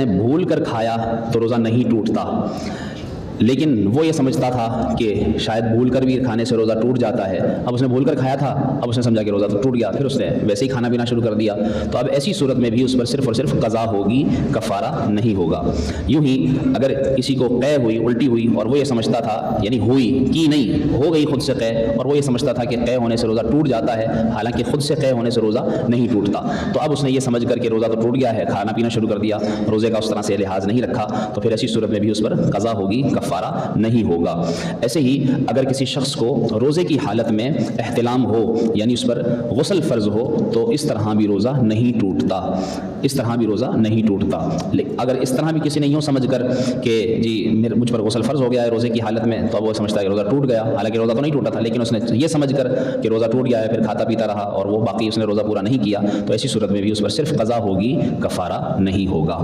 भूल कर खाया तो रोज़ा नहीं टूटता, लेकिन वो ये समझता था कि शायद भूल कर भी खाने से रोज़ा टूट जाता है। अब उसने भूल कर खाया था, अब उसने समझा कि रोज़ा तो टूट गया, फिर उसने वैसे ही खाना पीना शुरू कर दिया। तो अब ऐसी सूरत में भी उस पर सिर्फ़ और सिर्फ क़ज़ा होगी, कफ़ारा नहीं होगा। यूँ ही अगर किसी को क़ै हुई, उल्टी हुई और वो ये समझता था, यानी हुई की नहीं, हो गई खुद से क़ै, और वो ये समझता था कि क़ै होने से रोज़ा टूट जाता है, हालांकि खुद से क़ै होने से रोज़ा नहीं टूटता। तो अब उसने ये समझ कर के रोज़ा तो टूट गया है, खाना पीना शुरू कर दिया, रोज़े का उस तरह से लिहाज नहीं रखा, तो फिर ऐसी सूरत में भी उस पर क़ज़ा होगी, कफ़ारा नहीं होगा। ऐसे ही अगर किसी शख्स को रोज़े की हालत में एहतिलाम हो, यानी उस पर गुस्ल फ़र्ज़ हो, तो इस तरह भी रोज़ा नहीं टूटता, इस तरह भी रोज़ा नहीं टूटता। अगर इस तरह भी किसी ने यूँ समझ कर कि जी मुझ पर गुस्ल फ़र्ज़ हो गया है रोज़े की हालत में, तो अब वो समझता है कि रोज़ा टूट गया, हालांकि रोज़ा तो नहीं टूटा था, लेकिन उसने ये समझ कर कि रोज़ा टूट गया है, फिर खाता पीता रहा और वो बाकी उसने रोज़ा पूरा नहीं किया, तो ऐसी सूरत में भी उस पर सिर्फ क़ज़ा होगी, कफ़ारा नहीं होगा।